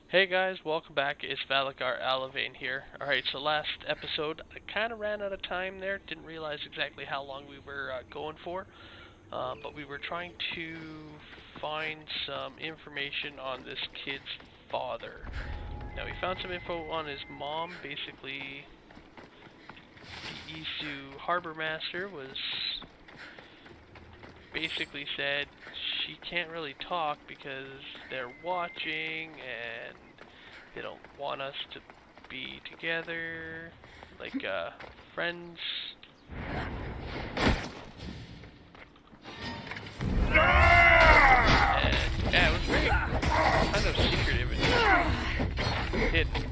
Hey guys, welcome back. It's Valagar Aloevain here. Alright, so last episode, I kind of ran out of time there. Didn't realize exactly how long we were going for. But we were trying to find some information on this kid's father. Now, we found some info on his mom. Basically, the Isu harbor master was basically said she can't really talk because they're watching and they don't want us to be together like friends. And yeah, it was very kind of secretive and hidden.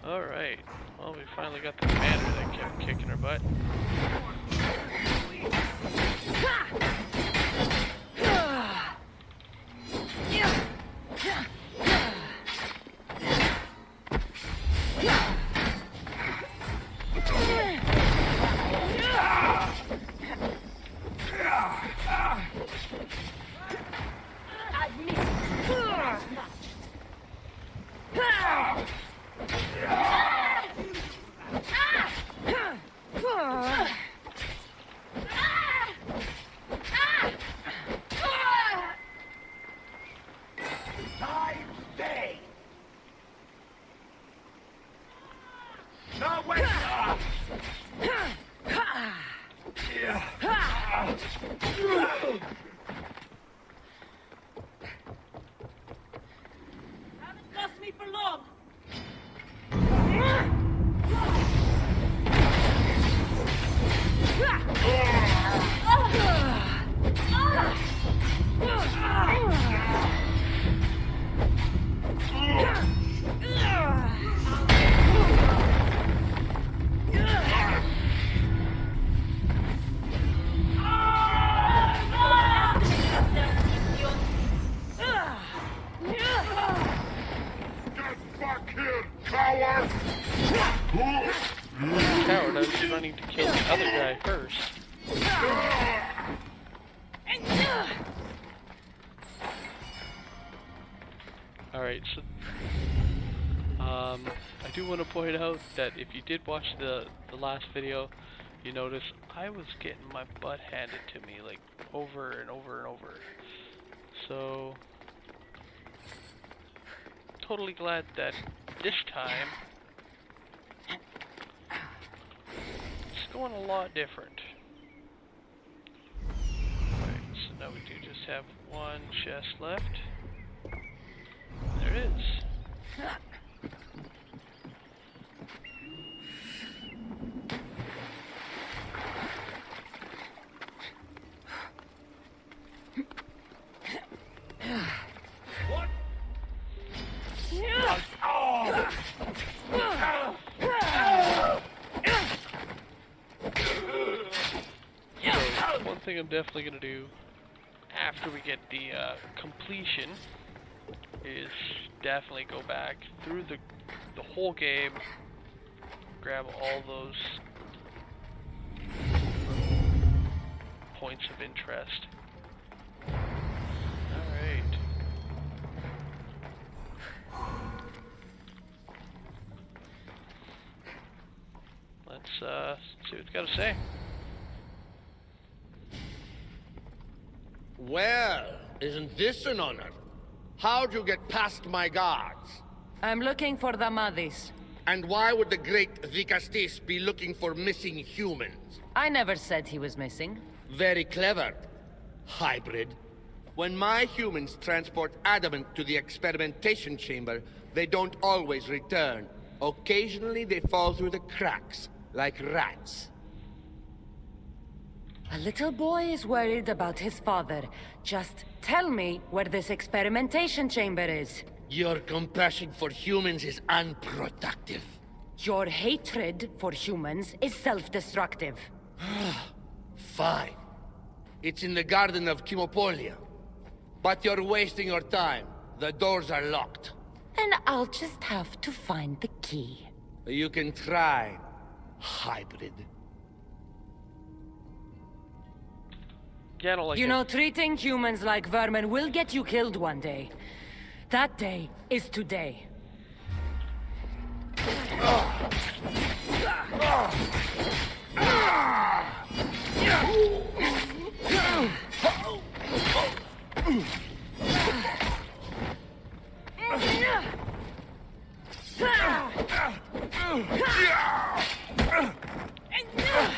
Alright, well, we finally got the commander that kept kicking her butt. Coward, I was running to kill the other guy first. Alright, so I do want to point out that if you did watch the last video, you notice I was getting my butt handed to me like over and over and over. So totally glad that this time it's going a lot different. Alright, so now we do just have one chest left. There it is. What? So, one thing I'm definitely going to do after we get the completion is definitely go back through the whole game, grab all those points of interest. Alright. Let's see what it's got to say. Well, isn't this an honor? How'd you get past my guards? I'm looking for the Madis. And why would the great Vicastis be looking for missing humans? I never said he was missing. Very clever. Hybrid. When my humans transport adamant to the experimentation chamber, they don't always return. Occasionally they fall through the cracks, like rats. A little boy is worried about his father. Just tell me where this experimentation chamber is. Your compassion for humans is unproductive. Your hatred for humans is self-destructive. Fine. It's in the Garden of Chimopolia. But you're wasting your time. The doors are locked. Then I'll just have to find the key. You can try, hybrid. Yeah, I don't like You it. know, treating humans like vermin will get you killed one day. That day is today.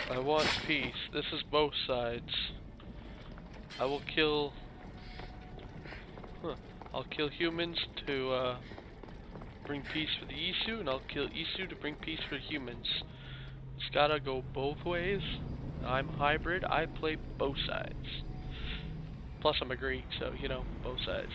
I want peace. This is both sides. I will kill... I'll kill humans to bring peace for the Isu, and I'll kill Isu to bring peace for humans. It's gotta go both ways. I'm hybrid. I play both sides. Plus I'm a Greek, so, you know, both sides.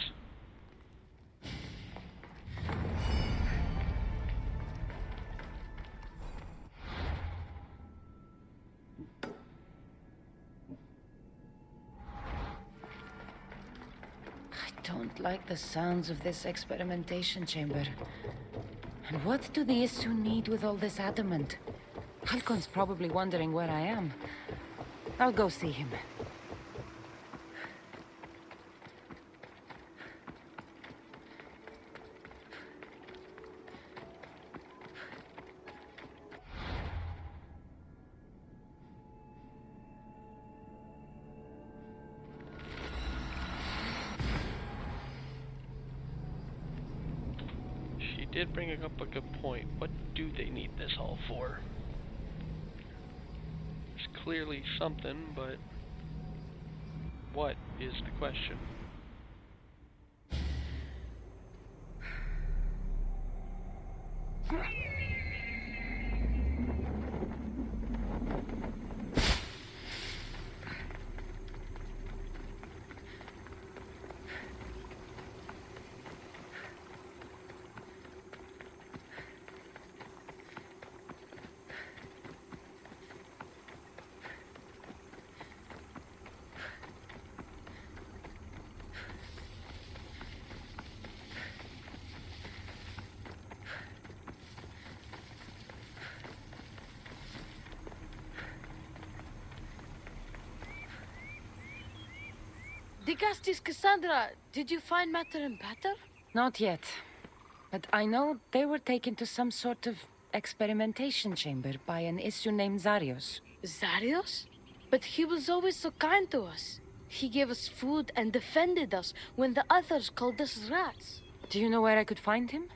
I don't like the sounds of this experimentation chamber. And what do the Isu need with all this adamant? Halcon's probably wondering where I am. I'll go see him. She did bring up a good point. What do they need this all for? It's clearly something, but what is the question? Digastis Cassandra, did you find Matter and Patter? Not yet. But I know they were taken to some sort of experimentation chamber by an Isu named Zarios. Zarios? But he was always so kind to us. He gave us food and defended us when the others called us rats. Do you know where I could find him?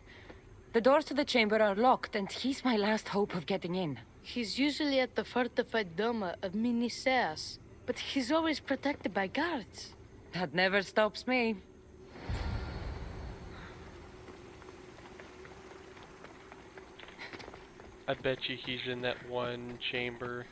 The doors to the chamber are locked, and he's my last hope of getting in. He's usually at the fortified Doma of Miniseas, but he's always protected by guards. That never stops me. I bet you he's in that one chamber.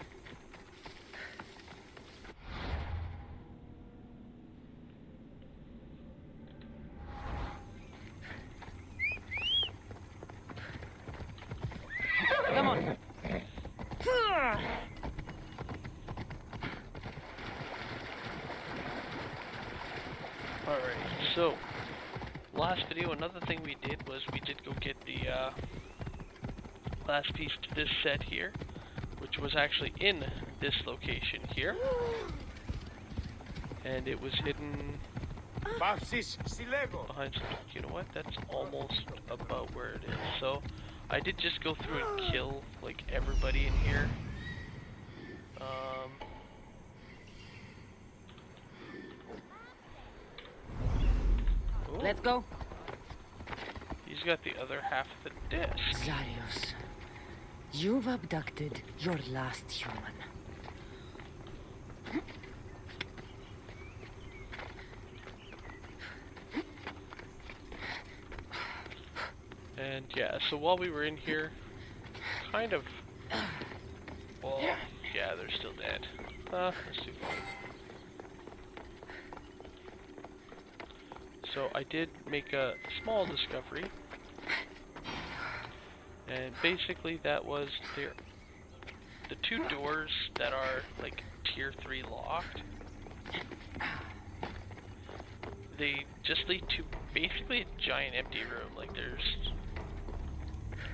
Come on. Alright, so last video, another thing we did was we did go get the last piece to this set here, which was actually in this location here, and it was hidden behind some, you know what, that's almost about where it is. So I did just go through and kill like everybody in here. Let's go. He's got the other half of the disc. Zarios, you've abducted your last human. And yeah, so while we were in here, kind of, well, yeah, they're still dead. That's too funny. So I did make a small discovery, and basically that was the two doors that are like tier 3 locked. they just lead to basically a giant empty room. Like, there's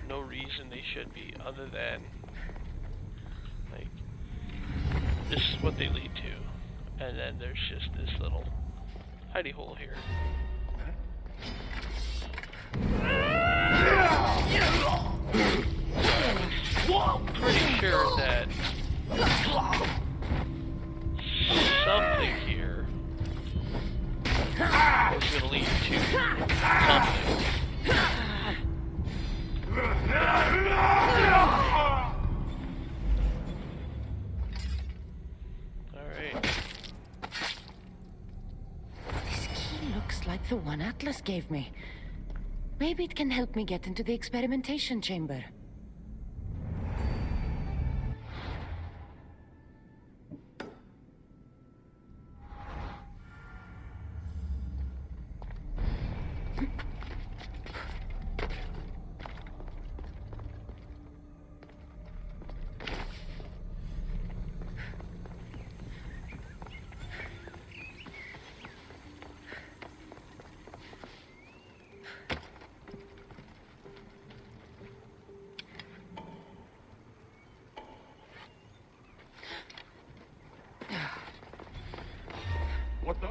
no reason they should be other than, like, this is what they lead to. And then there's just this little hidey hole here. I'm pretty sure that something here is going to lead to something. Alright. This key looks like the one Atlas gave me. Maybe it can help me get into the experimentation chamber. What the?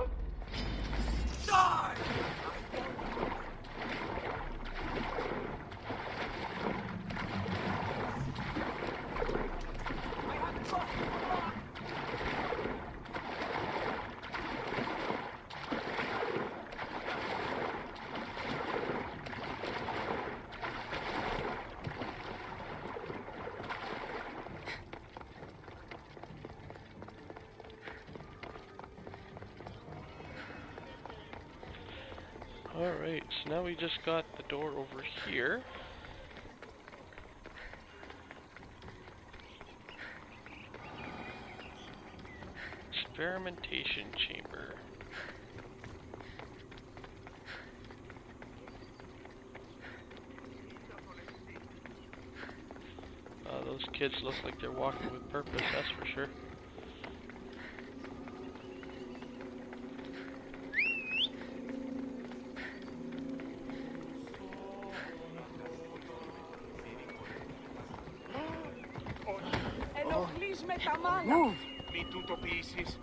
Alright, so now we just got the door over here. Experimentation chamber. Those kids look like they're walking with purpose, that's for sure. Move! Mi tutto pieces.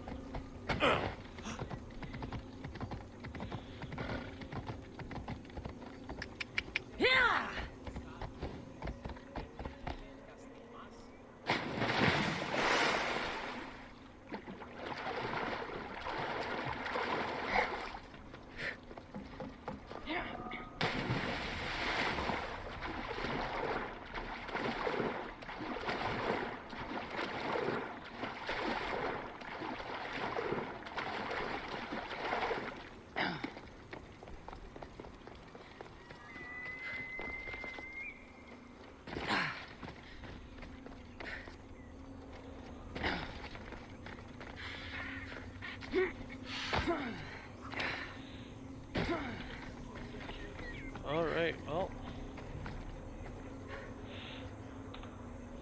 Alright, well.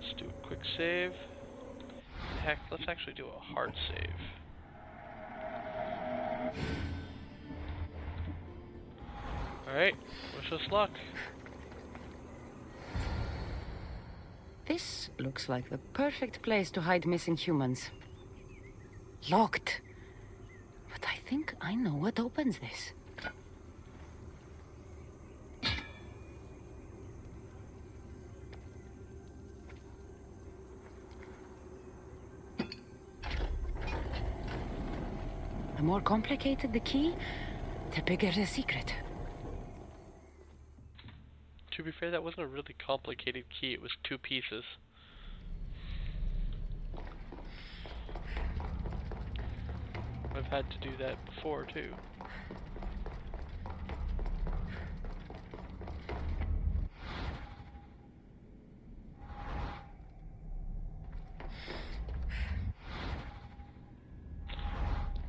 Let's do a quick save. Heck, let's actually do a hard save. Alright, wish us luck. This looks like the perfect place to hide missing humans. Locked. But I think I know what opens this. The more complicated the key, the bigger the secret. To be fair, that wasn't a really complicated key, it was 2 pieces. I've had to do that before, too.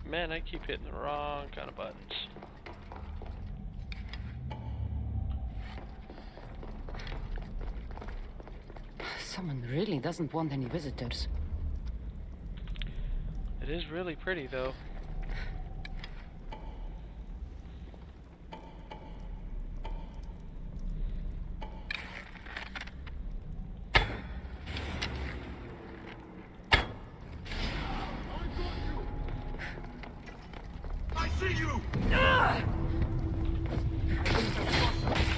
Man, I keep hitting the wrong kind of buttons. Someone really doesn't want any visitors. It is really pretty, though. see you!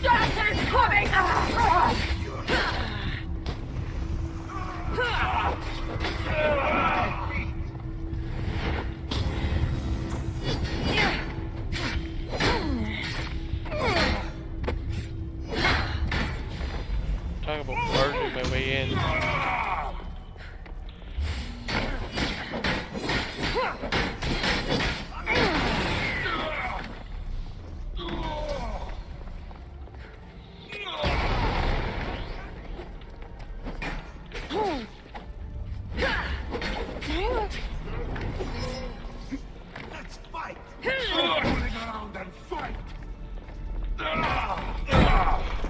Doctor's coming! Talk about barging my way in. Let's fight! Stop fooling around and fight!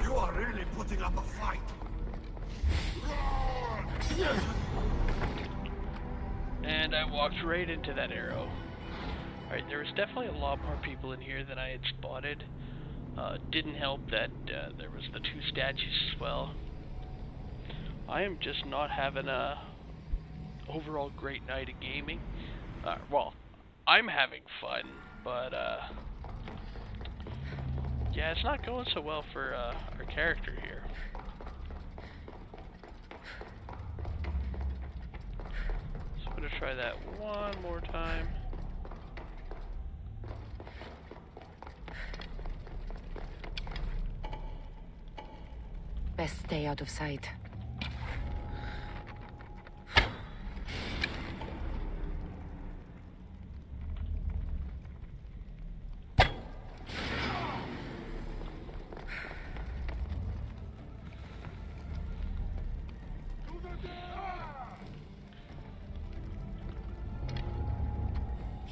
You are really putting up a fight! And I walked right into that arrow. Alright, there was definitely a lot more people in here than I had spotted. Didn't help that there was the two statues as well. I am just not having a overall great night of gaming. Well, I'm having fun, but yeah, it's not going so well for our character here. So I'm gonna try that one more time. Best stay out of sight.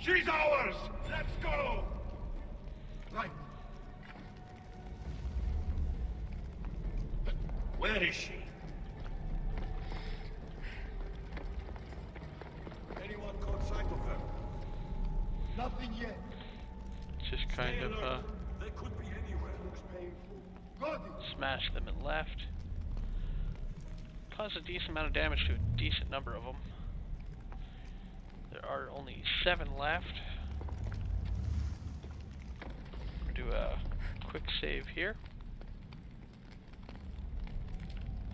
She's ours! Let's go! Right. Where is she? Anyone caught sight of her? Nothing yet. Just kind Stay of alert. They could be anywhere. Looks painful. Got it. smash them and left. Cause a decent amount of damage to a decent number of them. There are only 7 left. I'm gonna do a quick save here.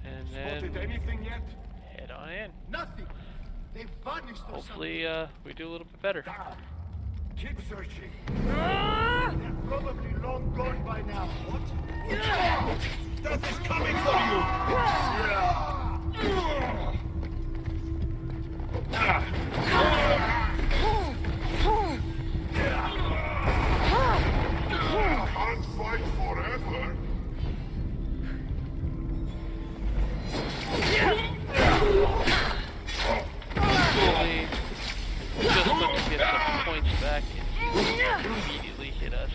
And Spotted then anything yet? head on in. Nothing. They've vanished or Hopefully we do a little bit better. something. Keep searching. They're probably long gone by now. What? Death is coming for Can't fight forever. Hopefully, just let us get some points back and immediately hit us.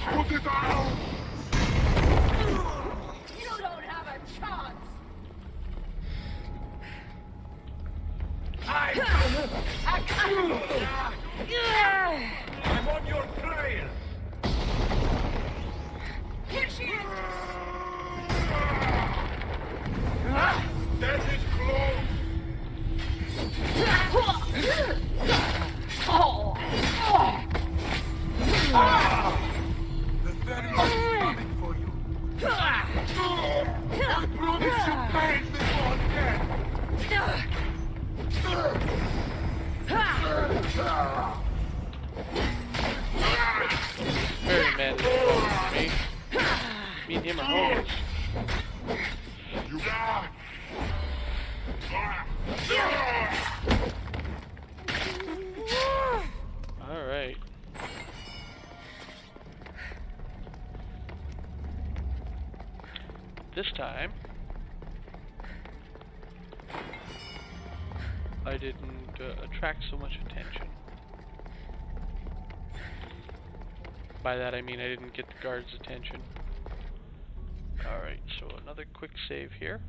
Put it out! You don't have a chance! I'm on your trail! Here she is! Death is close! The fairy is coming for you. I promise you pain before death! Very manly for me. Me and him are homies. You die! Alright. This time, I didn't attract so much attention. By that I mean I didn't get the guards' attention. Alright, so another quick save here.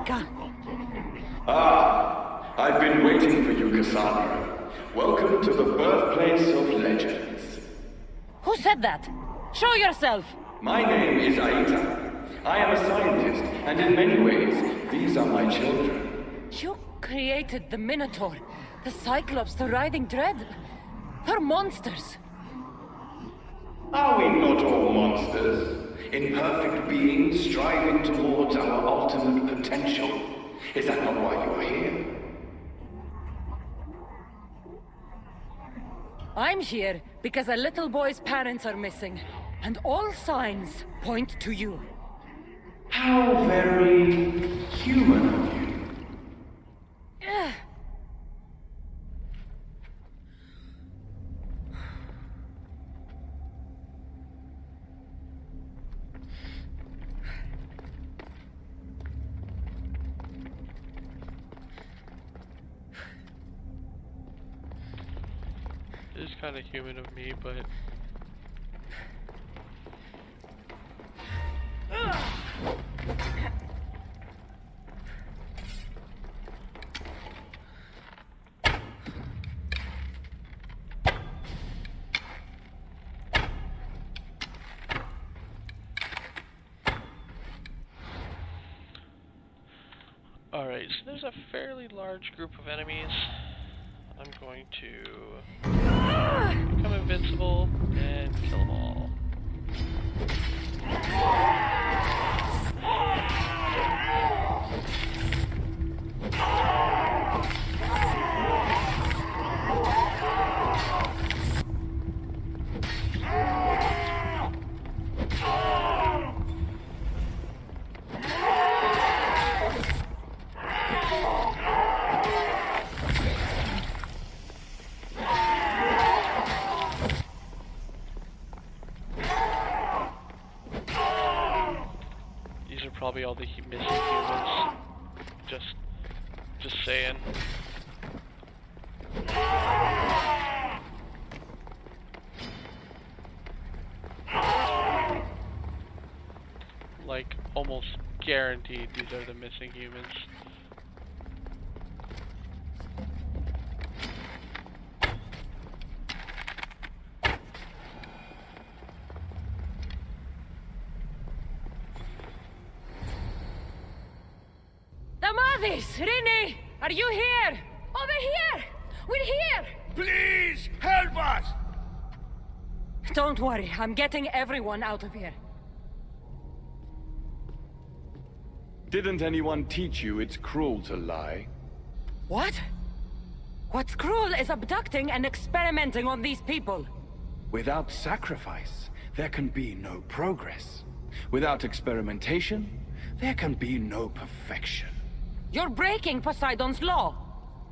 Valaka! Ah, I've been waiting for you, Cassandra. Welcome to the birthplace of legends. Who said that? Show yourself! My name is Aita. I am a scientist, and in many ways, these are my children. You created the Minotaur, the Cyclops, the Riding Dread. They're monsters. Are we not all monsters? Imperfect beings striving towards our ultimate potential. Is that not why you are here? I'm here because a little boy's parents are missing, and all signs point to you. How very human of you. It is kind of human of me, but... Alright, so there's a fairly large group of enemies. I'm going to become invincible and kill them all. Probably all the missing humans. Just saying. Like, almost guaranteed these are the missing humans. Rini! Are you here? Over here! We're here! Please, help us! Don't worry, I'm getting everyone out of here. Didn't anyone teach you it's cruel to lie? What? What's cruel is abducting and experimenting on these people. Without sacrifice, there can be no progress. Without experimentation, there can be no perfection. You're breaking Poseidon's law.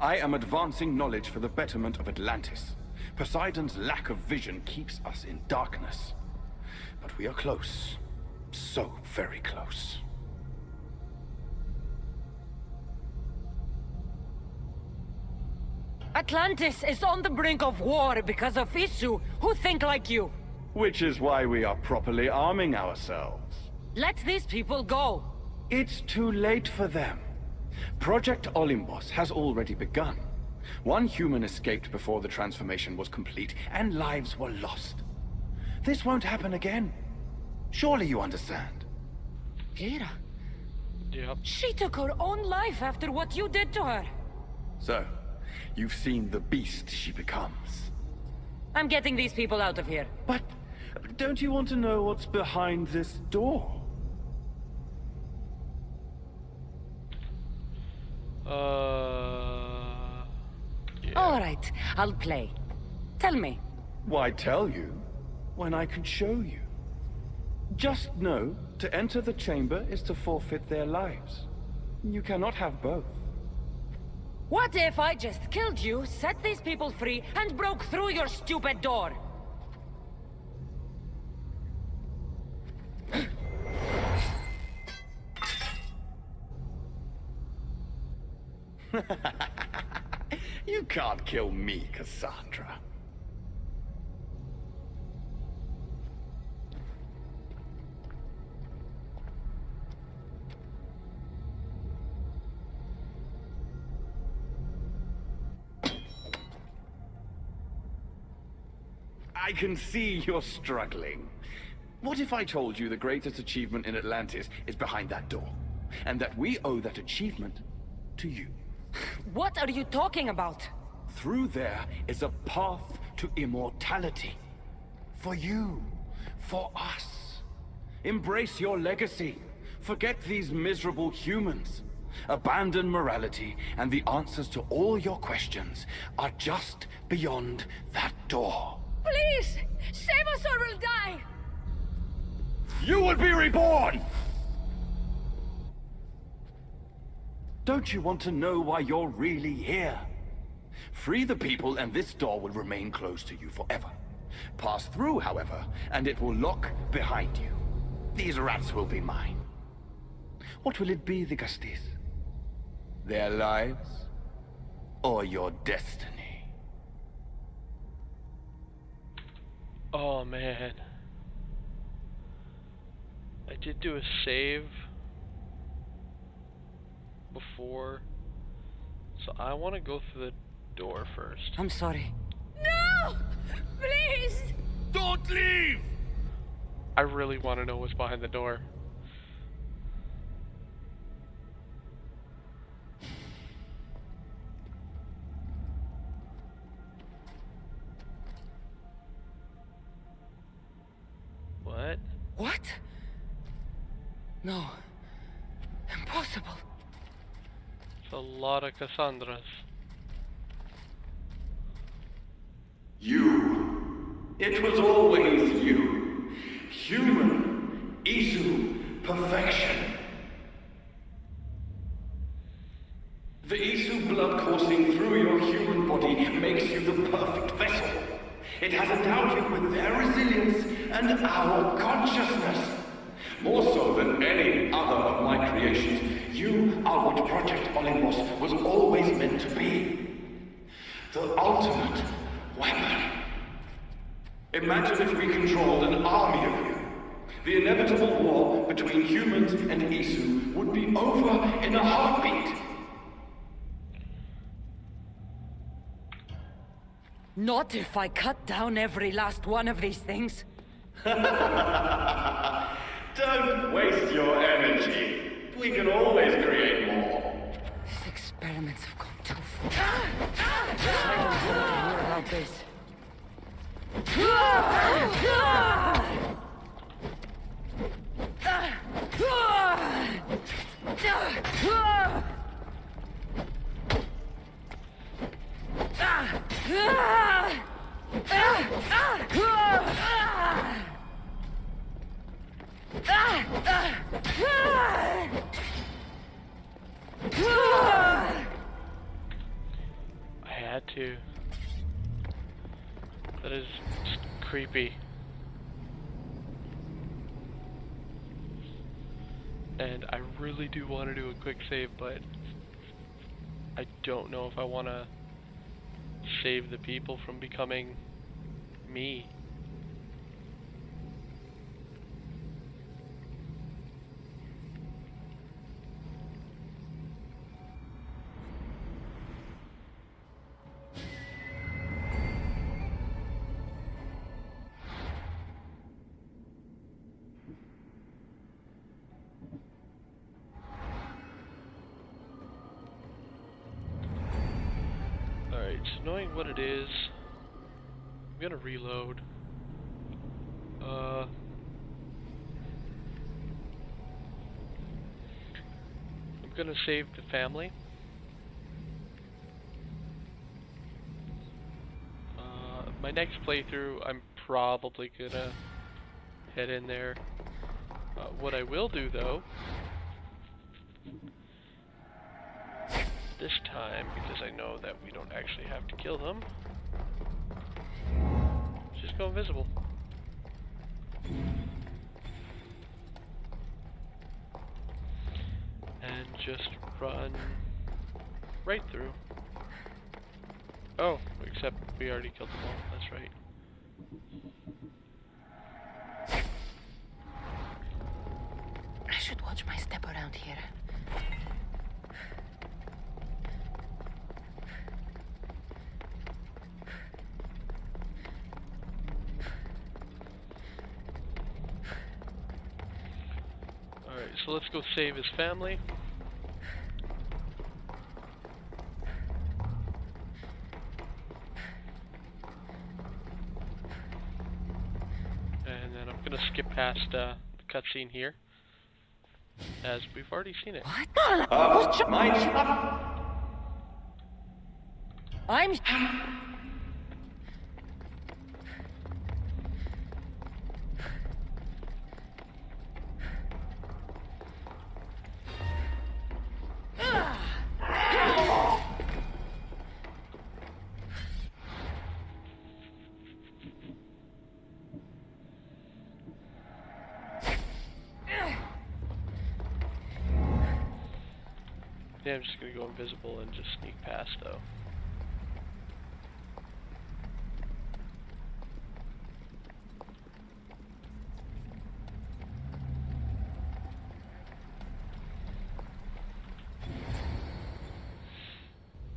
I am advancing knowledge for the betterment of Atlantis. Poseidon's lack of vision keeps us in darkness. But we are close. So very close. Atlantis is on the brink of war because of Isu, who think like you. Which is why we are properly arming ourselves. Let these people go. It's too late for them. Project Olympus has already begun. One human escaped before the transformation was complete, and lives were lost. This won't happen again. Surely you understand. Lyra? Yep. She took her own life after what you did to her. So, you've seen the beast she becomes. I'm getting these people out of here. But don't you want to know what's behind this door? Yeah. All right, I'll play. Tell me. Why tell you when I can show you? Just know, to enter the chamber is to forfeit their lives. You cannot have both. What if I just killed you, set these people free, and broke through your stupid door? You can't kill me, Cassandra. I can see you're struggling. What if I told you the greatest achievement in Atlantis is behind that door? And that we owe that achievement to you? What are you talking about? Through there is a path to immortality. For you. For us. Embrace your legacy. Forget these miserable humans. Abandon morality, and the answers to all your questions are just beyond that door. Please! Save us or we'll die! You will be reborn! Don't you want to know why you're really here? Free the people and this door will remain closed to you forever. Pass through, however, and it will lock behind you. These rats will be mine. What will it be, the Gusties? Their lives? Or your destiny? Oh man. I did do a save before, so I want to go through the door first. I'm sorry. No! Please! Don't leave! I really want to know what's behind the door. What? What? No. Impossible. It's a lot of Cassandras. You. It was always you. Human. Isu. Perfection. The Isu blood coursing through your human body makes you the perfect vessel. It has endowed you with their resilience and our consciousness. More so than any other of my creations, you are what Project Olympus was always meant to be. The ultimate weapon. Imagine if we controlled an army of you. The inevitable war between humans and Isu would be over in a heartbeat. Not if I cut down every last one of these things. Don't waste your energy. We can always create more. These experiments have gone too far. I don't want to hear about this. I had to. That is creepy. And I really do want to do a quick save, but I don't know if I want to save the people from becoming me. Alright, so knowing what it is, I'm gonna reload. I'm gonna save the family. My next playthrough, I'm probably gonna head in there. What I will do though, this time, because I know that we don't actually have to kill them, just go invisible. And just run right through. Oh, except we already killed them all, that's right. I should watch my step around here. Alright, so let's go save his family. And then I'm gonna skip past the cutscene here, as we've already seen it. I'm... Yeah, I'm just gonna go invisible and just sneak past though.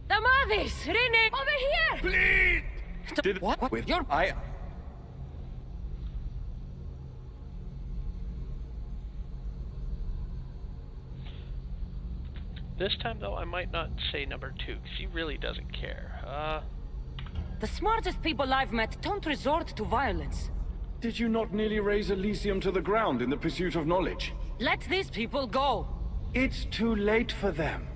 Damavis! Rene! Over here! Did what? With your... This time though, I might not say number 2, because he really doesn't care. The smartest people I've met don't resort to violence. Did you not nearly raise Elysium to the ground in the pursuit of knowledge? Let these people go. It's too late for them.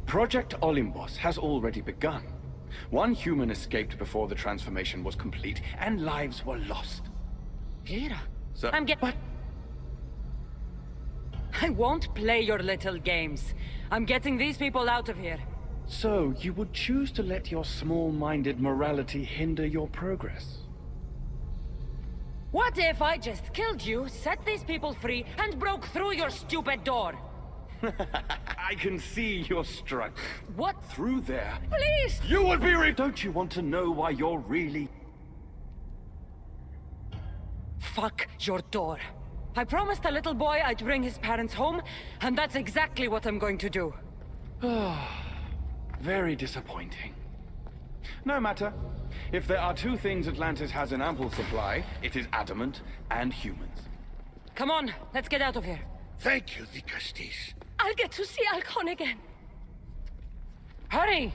Project Olympus has already begun. One human escaped before the transformation was complete, and lives were lost. Lyra, So, But... I won't play your little games. I'm getting these people out of here. So, you would choose to let your small-minded morality hinder your progress? What if I just killed you, set these people free, and broke through your stupid door? I can see you're struck. What? Through there. Please! You would be Don't you want to know why you're really... Fuck your door. I promised the little boy I'd bring his parents home, and that's exactly what I'm going to do. Very disappointing. No matter. If there are two things Atlantis has in ample supply, it is adamant and humans. Come on, let's get out of here. Thank you, Dicastis. I'll get to see Alcon again. Hurry!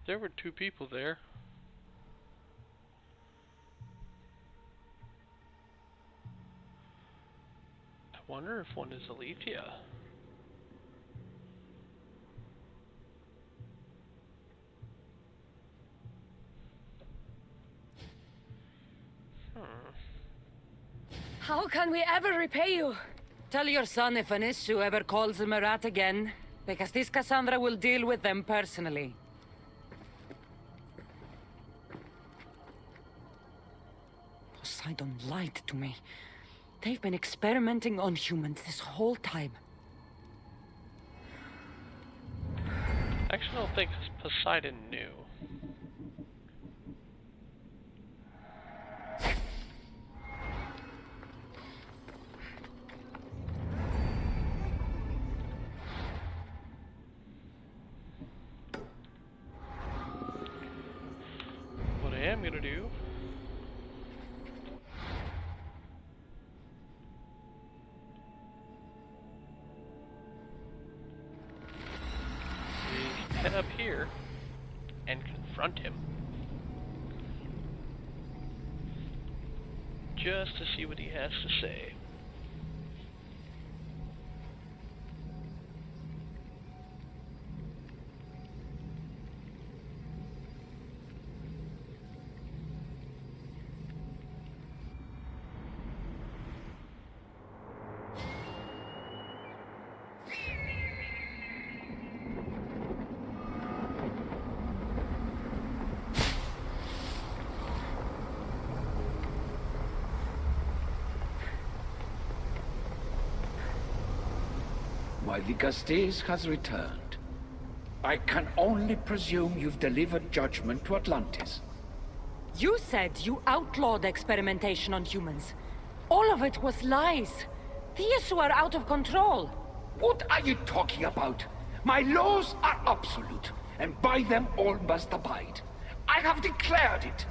There were 2 people there. I wonder if one is Alethea. How can we ever repay you? Tell your son if an issue ever calls him a rat again, because this Cassandra will deal with them personally. Poseidon lied to me. They've been experimenting on humans this whole time. Actually, I don't think Poseidon knew. What I am gonna do is head up here and confront him. Just to see what he has to say. Why, the Gustes has returned. I can only presume you've delivered judgment to Atlantis. You said you outlawed experimentation on humans. All of it was lies. The issue are out of control. What are you talking about? My laws are absolute, and by them all must abide. I have declared it.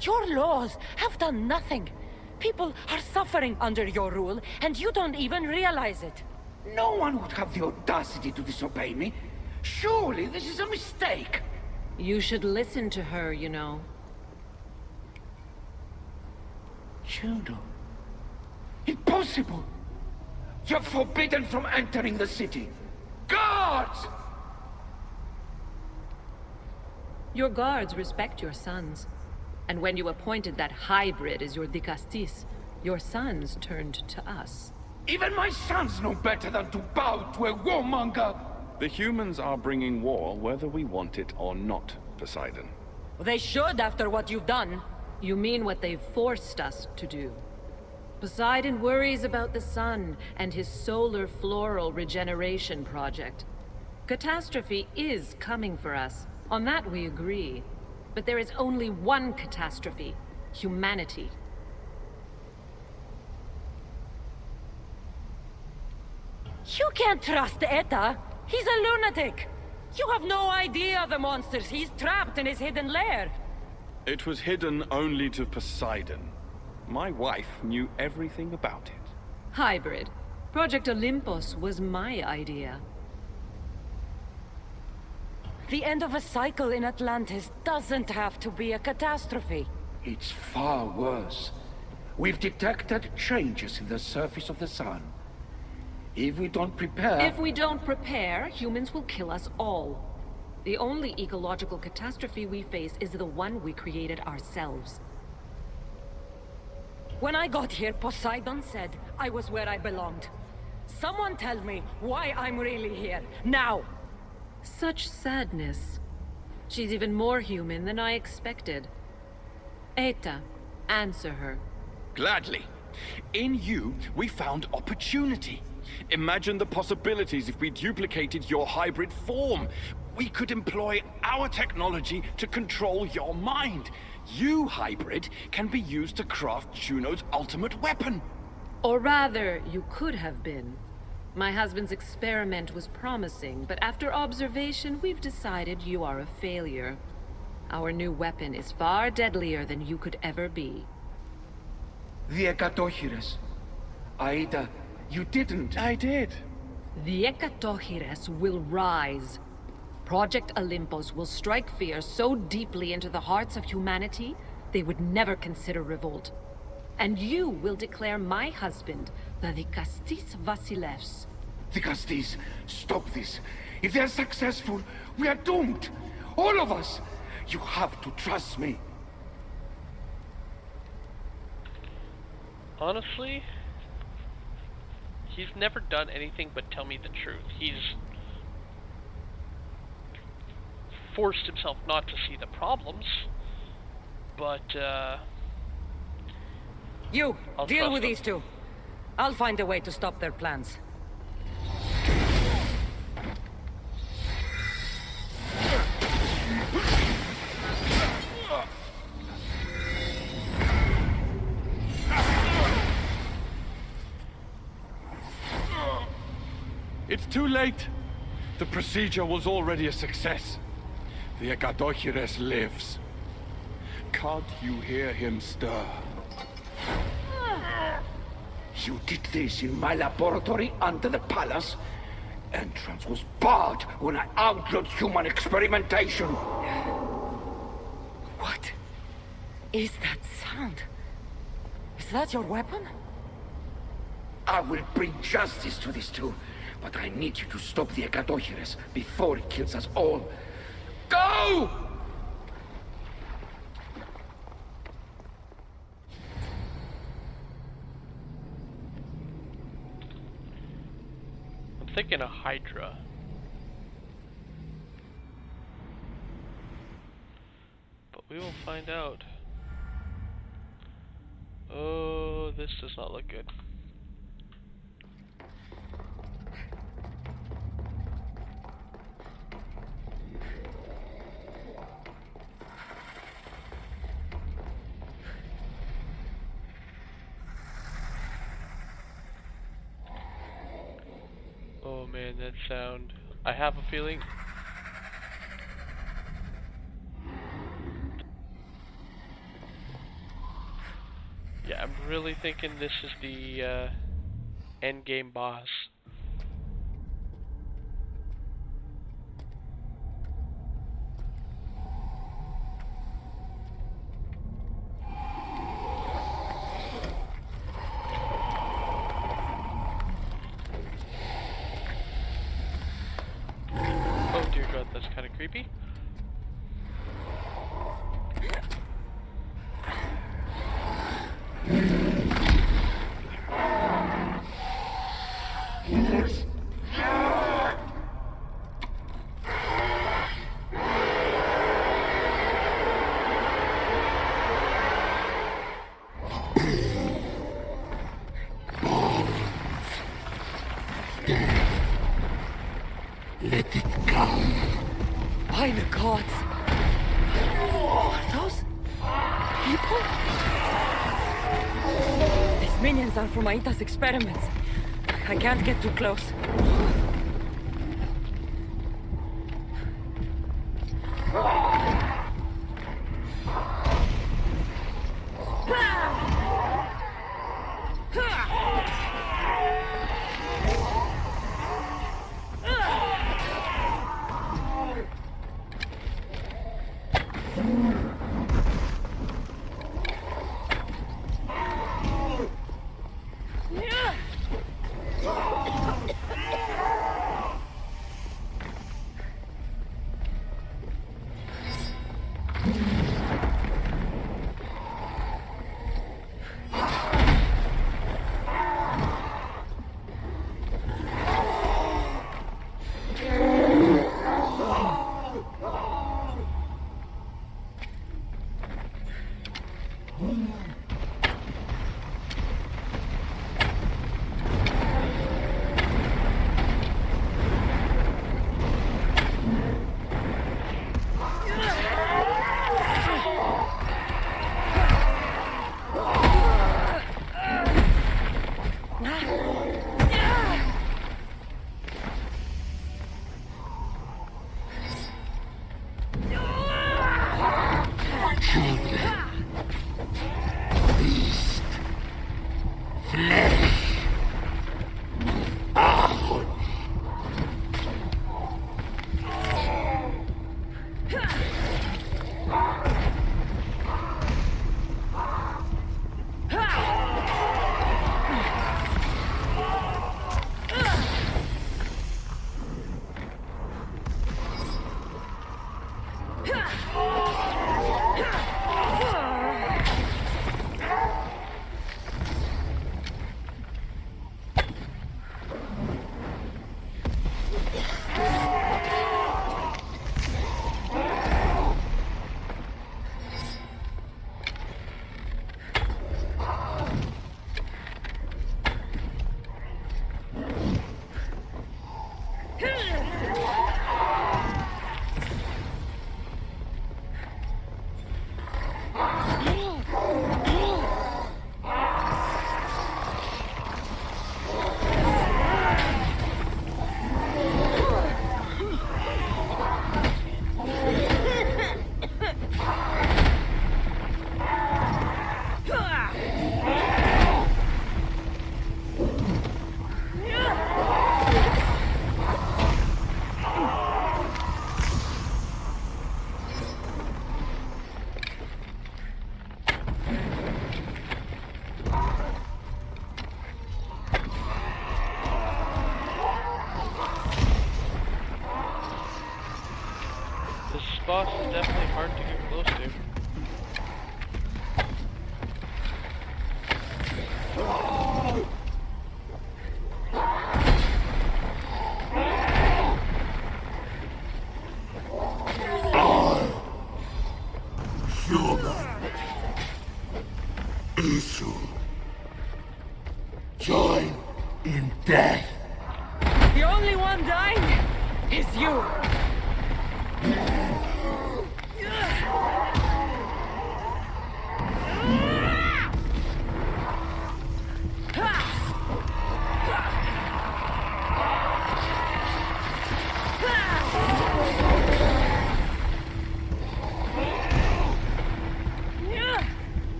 Your laws have done nothing. People are suffering under your rule, and you don't even realize it. No one would have the audacity to disobey me. Surely this is a mistake. You should listen to her, you know. Juno. Impossible! You're forbidden from entering the city. Guards! Your guards respect your sons. And when you appointed that hybrid as your dicastis, your sons turned to us. Even my sons know better than to bow to a warmonger! The humans are bringing war whether we want it or not, Poseidon. They should after what you've done. You mean what they've forced us to do. Poseidon worries about the sun and his solar floral regeneration project. Catastrophe is coming for us. On that we agree. But there is only one catastrophe: humanity. You can't trust Eta. He's a lunatic. You have no idea the monsters he's trapped in his hidden lair. It was hidden only to Poseidon. My wife knew everything about it. Hybrid. Project Olympus was my idea. The end of a cycle in Atlantis doesn't have to be a catastrophe. It's far worse. We've detected changes in the surface of the sun. If we don't prepare... If we don't prepare, humans will kill us all. The only ecological catastrophe we face is the one we created ourselves. When I got here, Poseidon said I was where I belonged. Someone tell me why I'm really here, now! Such sadness. She's even more human than I expected. Eta, answer her. Gladly. In you, we found opportunity. Imagine the possibilities if we duplicated your hybrid form. We could employ our technology to control your mind. You, hybrid, can be used to craft Juno's ultimate weapon. Or rather, you could have been. My husband's experiment was promising, but after observation, we've decided you are a failure. Our new weapon is far deadlier than you could ever be. The Ekatochires. Aida, you didn't. I did. The Ekatochires will rise. Project Olympus will strike fear so deeply into the hearts of humanity, they would never consider revolt. And you will declare my husband the Dicastis Vasilevs. Dicastis, stop this. If they're successful, we are doomed. All of us. You have to trust me. Honestly, he's never done anything but tell me the truth. He's forced himself not to see the problems, but You, I'll deal trust with them. these two. I'll find a way to stop their plans. It's too late. The procedure was already a success. The Ekatochires lives. Can't you hear him stir? You did this in my laboratory under the palace. Entrance was barred when I outlawed human experimentation. What is that sound? Is that your weapon? I will bring justice to these two, but I need you to stop the Ekatochires before it kills us all. Go! I'm thinking a Hydra. But we will find out. Oh, this does not look good. Oh man, that sound. I have a feeling. Yeah, I'm really thinking this is the end game boss. Oh dear god, that's kind of creepy. Let it come. By the gods! Are those people? These minions are from Aita's experiments. I can't get too close. Boss is definitely hard to get close to. Human. Issue. Join in death. The only one dying is you!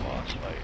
boss fight.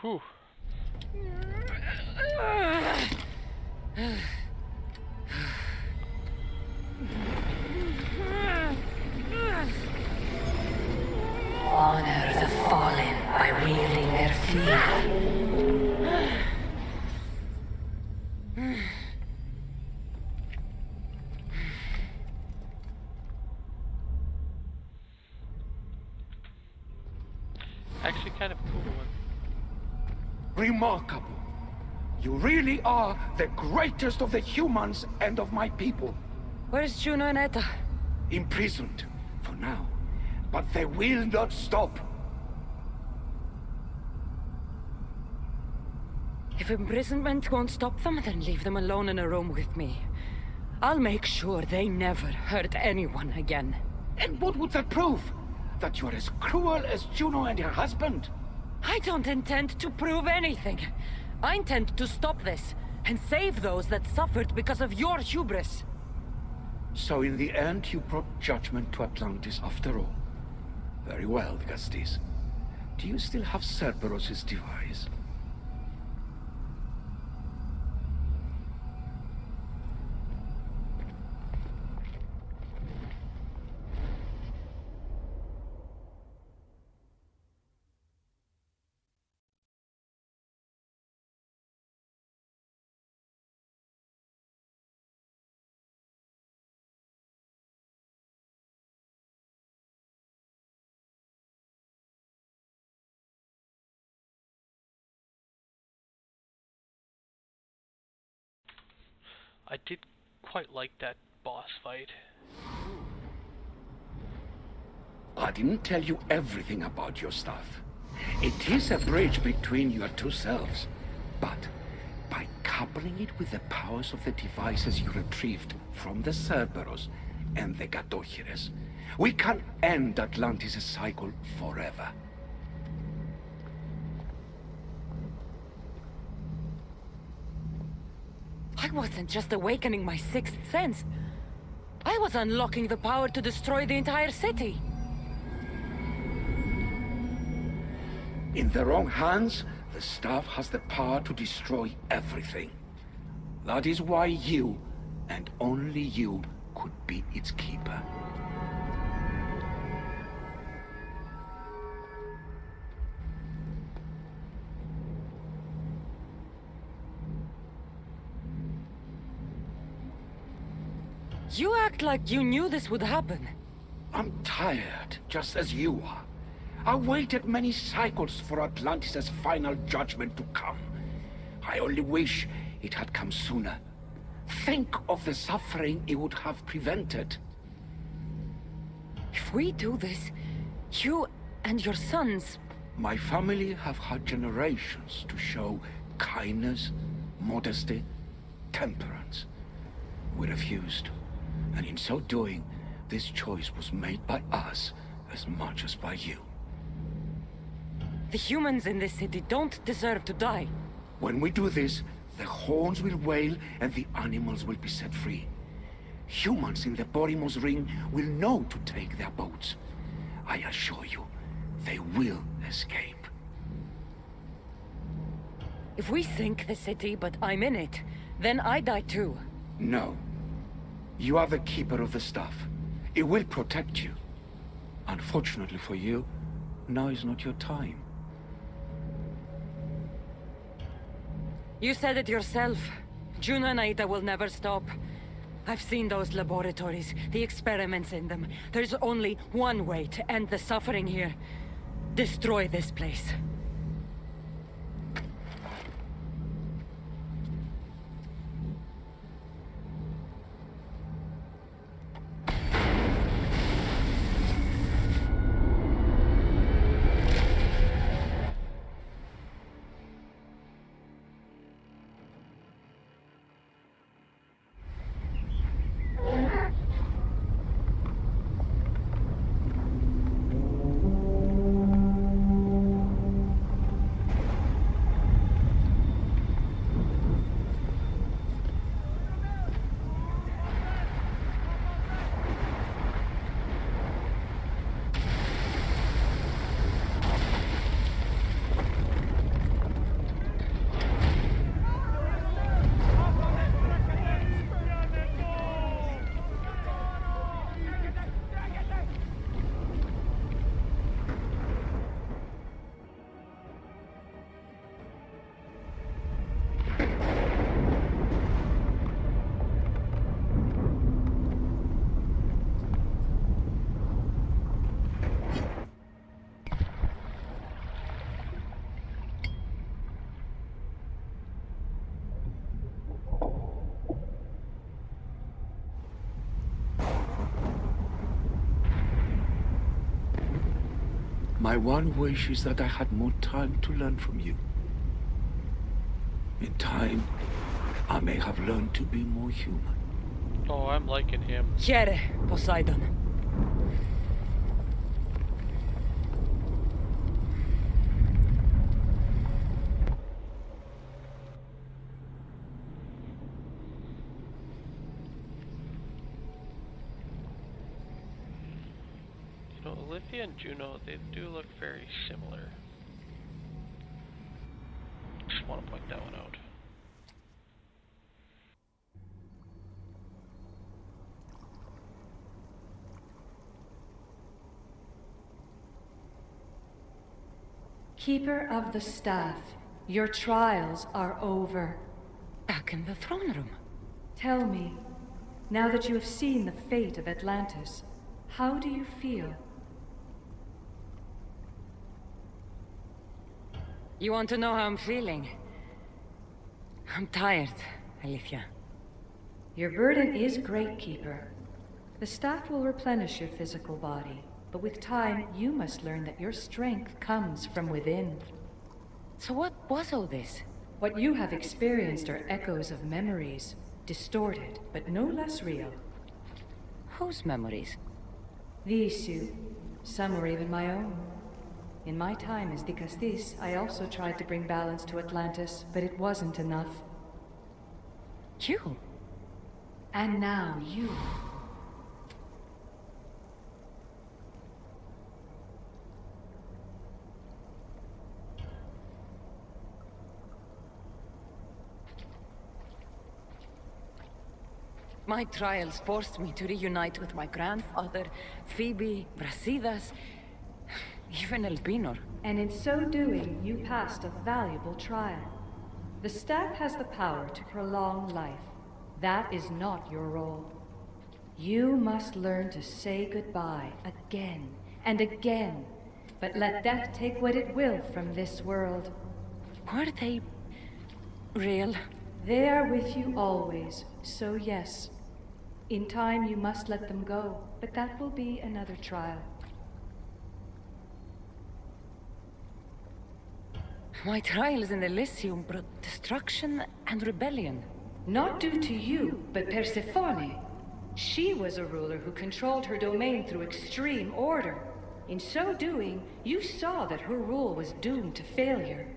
Whew. Honor the fallen by wielding their fear. Actually kind of cool one. Remarkable. You really are the greatest of the humans and of my people. Where's Juno and Etta? Imprisoned, for now. But they will not stop. If imprisonment won't stop them, then leave them alone in a room with me. I'll make sure they never hurt anyone again. And what would that prove? That you're as cruel as Juno and her husband? I don't intend to prove anything. I intend to stop this, and save those that suffered because of your hubris. So in the end, you brought judgment to Atlantis after all. Very well, Gustis. Do you still have Cerberus' device? I did quite like that boss fight. I didn't tell you everything about your stuff. It is a bridge between your two selves. But by coupling it with the powers of the devices you retrieved from the Cerberus and the Gatochires, we can end Atlantis' cycle forever. I wasn't just awakening my sixth sense. I was unlocking the power to destroy the entire city. In the wrong hands, the staff has the power to destroy everything. That is why you, and only you, could be its keeper. You act like you knew this would happen. I'm tired, just as you are. I waited many cycles for Atlantis' final judgment to come. I only wish it had come sooner. Think of the suffering it would have prevented. If we do this, you and your sons... My family have had generations to show kindness, modesty, temperance. We refused, and in so doing, this choice was made by us as much as by you. The humans in this city don't deserve to die. When we do this, the horns will wail and the animals will be set free. Humans in the Borimos ring will know to take their boats. I assure you, they will escape. If we sink the city, but I'm in it, then I die too. No. You are the keeper of the staff. It will protect you. Unfortunately for you, now is not your time. You said it yourself. Juno and Aida will never stop. I've seen those laboratories, the experiments in them. There's only one way to end the suffering here. Destroy this place. My one wish is that I had more time to learn from you. In time, I may have learned to be more human. Oh, I'm liking him. Here, Poseidon. You know, Olivia and Juno, they do look very similar. Just want to point that one out. Keeper of the Staff, your trials are over. Back in the throne room. Tell me, now that you have seen the fate of Atlantis, how do you feel? You want to know how I'm feeling? I'm tired, Alicia. Your burden is great, Keeper. The staff will replenish your physical body, but with time, you must learn that your strength comes from within. So what was all this? What you have experienced are echoes of memories, distorted, but no less real. Whose memories? These two, some were even my own. In my time as Dikastis, I also tried to bring balance to Atlantis, but it wasn't enough. You? And now you. My trials forced me to reunite with my grandfather, Phoebe, Brasidas, even Elpinor. And in so doing, you passed a valuable trial. The staff has the power to prolong life. That is not your role. You must learn to say goodbye again and again, but let death take what it will from this world. Were they real? They are with you always, so yes. In time you must let them go, but that will be another trial. My trials in Elysium brought destruction and rebellion. Not due to you, but Persephone. She was a ruler who controlled her domain through extreme order. In so doing, you saw that her rule was doomed to failure.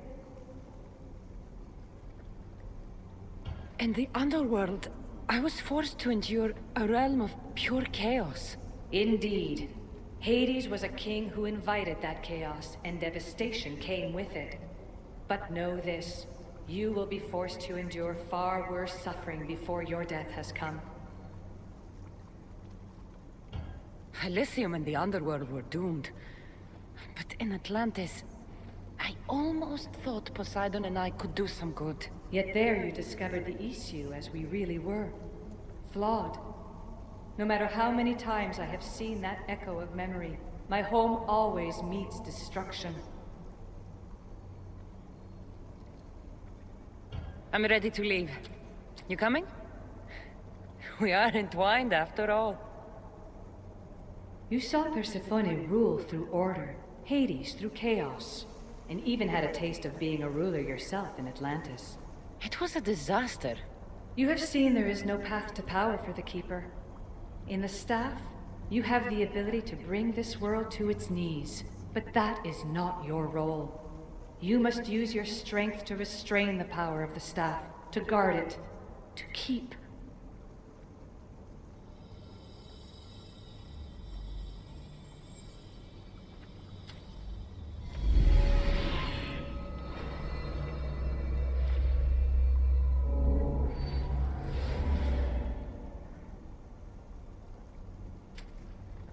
In the underworld, I was forced to endure a realm of pure chaos. Indeed. Hades was a king who invited that chaos, and devastation came with it. But know this, you will be forced to endure far worse suffering before your death has come. Elysium and the underworld were doomed. But in Atlantis, I almost thought Poseidon and I could do some good. Yet there you discovered the issue as we really were. Flawed. No matter how many times I have seen that echo of memory, my home always meets destruction. I'm ready to leave. You coming? We are entwined after all. You saw Persephone rule through order, Hades through chaos, and even had a taste of being a ruler yourself in Atlantis. It was a disaster. You have seen there is no path to power for the Keeper. In the staff, you have the ability to bring this world to its knees, but that is not your role. You must use your strength to restrain the power of the staff, to guard it, to keep.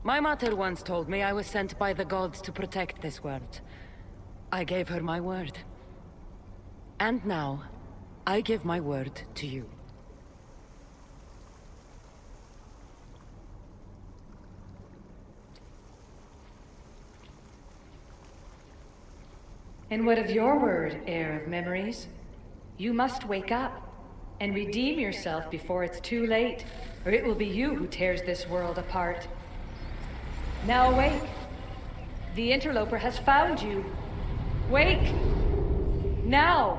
My mother once told me I was sent by the gods to protect this world. I gave her my word. And now, I give my word to you. And what of your word, heir of memories? You must wake up and redeem yourself before it's too late, or it will be you who tears this world apart. Now awake. The interloper has found you. Wake! Now!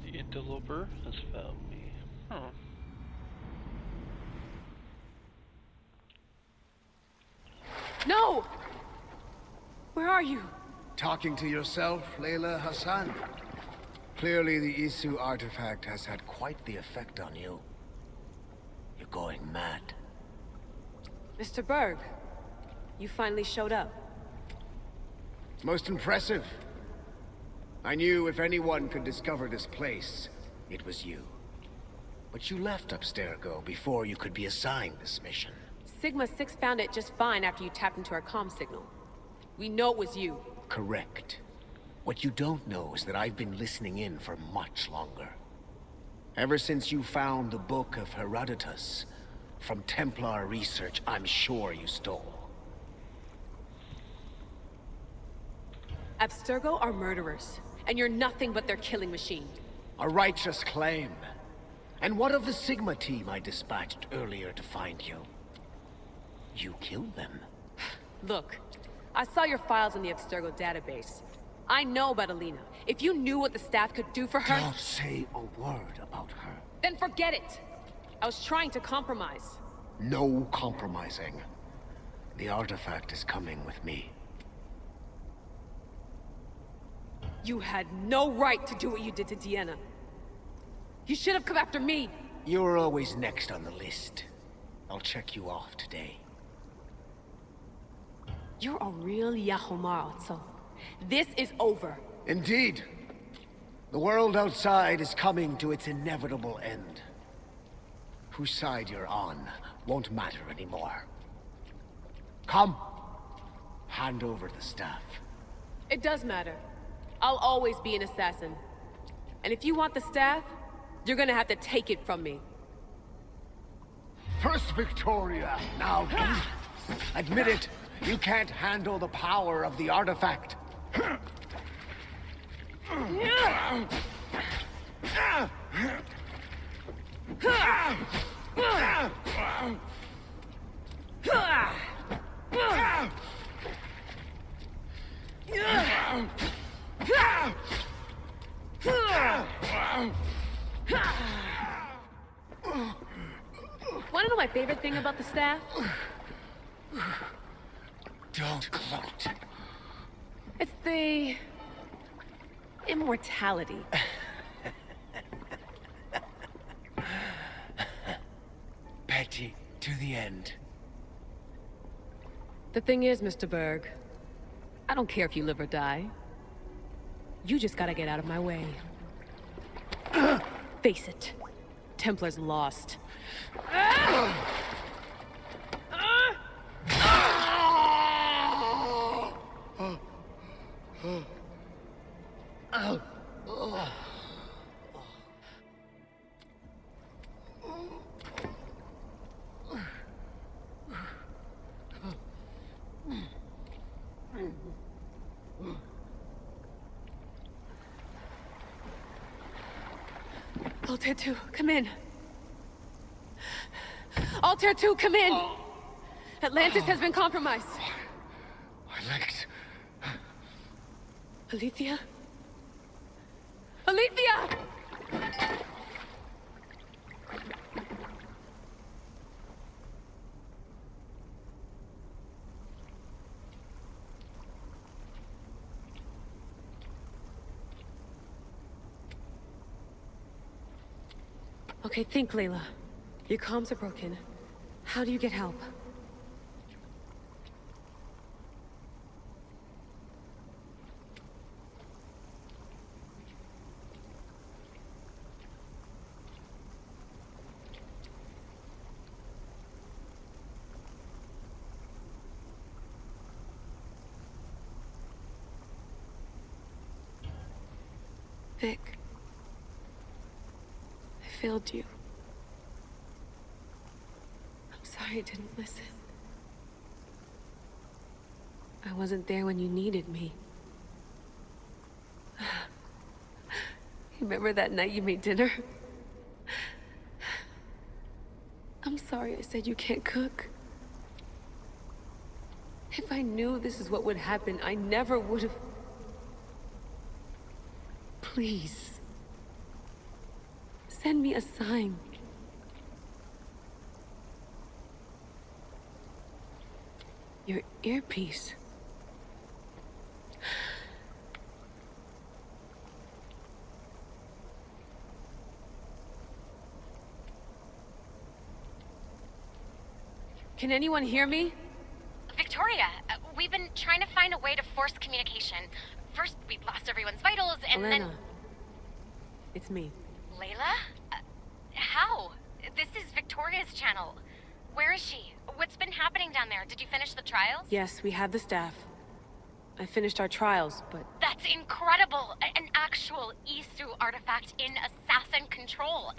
The interloper has found me. Huh. No! Where are you? Talking to yourself, Layla Hassan. Clearly the Isu artifact has had quite the effect on you. You're going mad. Mr. Berg, you finally showed up. Most impressive. I knew if anyone could discover this place, it was you. But you left Abstergo before you could be assigned this mission. Sigma 6 found it just fine after you tapped into our comm signal. We know it was you. Correct. What you don't know is that I've been listening in for much longer. Ever since you found the Book of Herodotus, from Templar research I'm sure you stole. Abstergo are murderers, and you're nothing but their killing machine. A righteous claim. And what of the Sigma team I dispatched earlier to find you? You killed them. Look, I saw your files in the Abstergo database. I know about Alina. If you knew what the staff could do for her... Don't say a word about her. Then forget it! I was trying to compromise. No compromising. The artifact is coming with me. You had no right to do what you did to Deanna. You should have come after me! You're always next on the list. I'll check you off today. You're a real Yahomar, Otso. This is over. Indeed. The world outside is coming to its inevitable end. Whose side you're on won't matter anymore. Come. Hand over the staff. It does matter. I'll always be an assassin. And if you want the staff, you're gonna have to take it from me. First Victoria, now admit it. You can't handle the power of the artifact. Wanna know my favorite thing about the staff? Don't gloat. It's the... immortality. Petty to the end. The thing is, Mr. Berg, I don't care if you live or die. You just gotta get out of my way. Face it. Templar's lost. Altair 2, come in. Altair 2, come in! Atlantis has been compromised. My legs. Alethea? Alethea! Okay, think, Layla. Your comms are broken. How do you get help? Vic. I failed you. I'm sorry I didn't listen. I wasn't there when you needed me. Remember that night you made dinner? I'm sorry I said you can't cook. If I knew this is what would happen, I never would have... Please. Send me a sign. Your earpiece. Can anyone hear me? Victoria, we've been trying to find a way to force communication. First, we lost everyone's vitals, and Elena. then... It's me. Layla? How? This is Victoria's channel. Where is she? What's been happening down there? Did you finish the trials? Yes, we have the staff. I finished our trials, but... That's incredible! An actual Isu artifact in assassin control.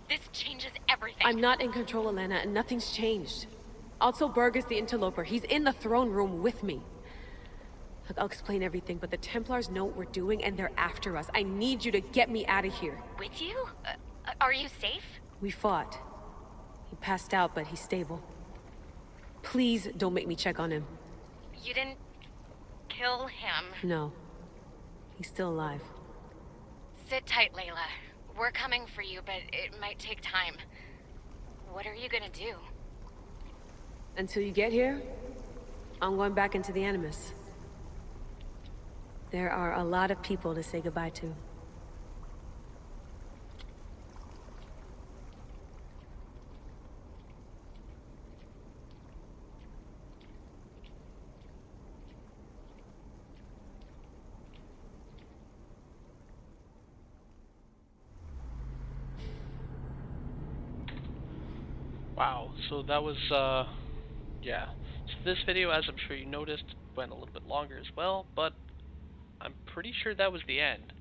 This changes everything. I'm not in control, Elena, and nothing's changed. Also, Berg is the interloper. He's in the throne room with me. Look, I'll explain everything, but the Templars know what we're doing, and they're after us. I need you to get me out of here. With you? Are you safe? We fought. He passed out, but he's stable. Please don't make me check on him. You didn't... kill him? No. He's still alive. Sit tight, Layla. We're coming for you, but it might take time. What are you gonna do? Until you get here, I'm going back into the Animus. There are a lot of people to say goodbye to. Wow, so that was, yeah. So this video, as I'm sure you noticed, went a little bit longer as well, but I'm pretty sure that was the end.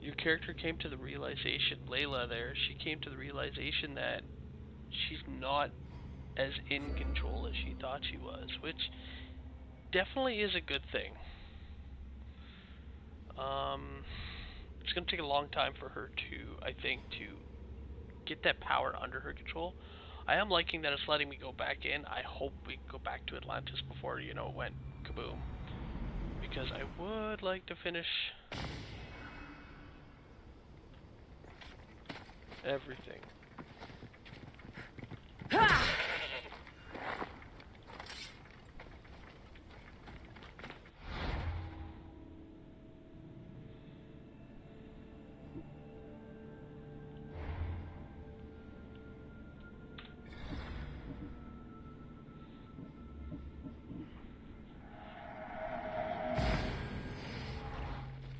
Your character came to the realization, Layla there, she came to the realization that she's not as in control as she thought she was, which definitely is a good thing. It's going to take a long time for her to, I think, to get that power under her control. I am liking that it's letting me go back in. I hope we can go back to Atlantis before, you know, it went kaboom. Because I would like to finish everything.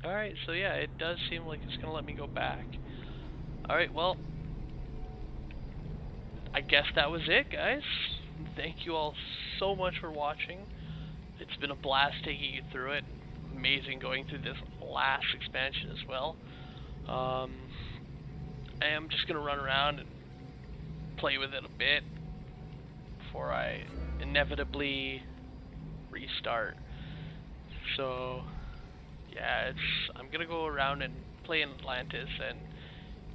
Alright, so yeah, it does seem like it's gonna let me go back. Alright, well, I guess that was it, guys. Thank you all so much for watching. It's been a blast taking you through it. Amazing going through this last expansion as well. I am just gonna run around and play with it a bit before I inevitably restart. So yeah, I'm gonna go around and play in Atlantis and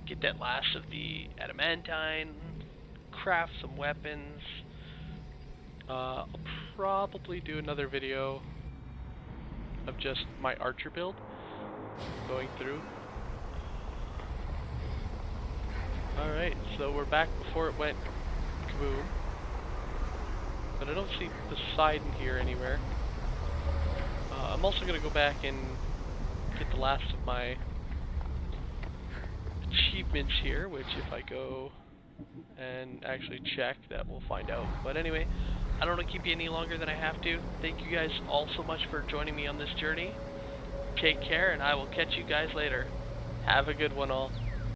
get that last of the adamantine, craft some weapons. I'll probably do another video of just my archer build going through. Alright, so we're back before it went kaboom. But I don't see Poseidon here anywhere. I'm also going to go back and get the last of my achievements here, which if I go and actually check, that we'll find out. But anyway, I don't want to keep you any longer than I have to. Thank you guys all so much for joining me on this journey. Take care, and I will catch you guys later. Have a good one all.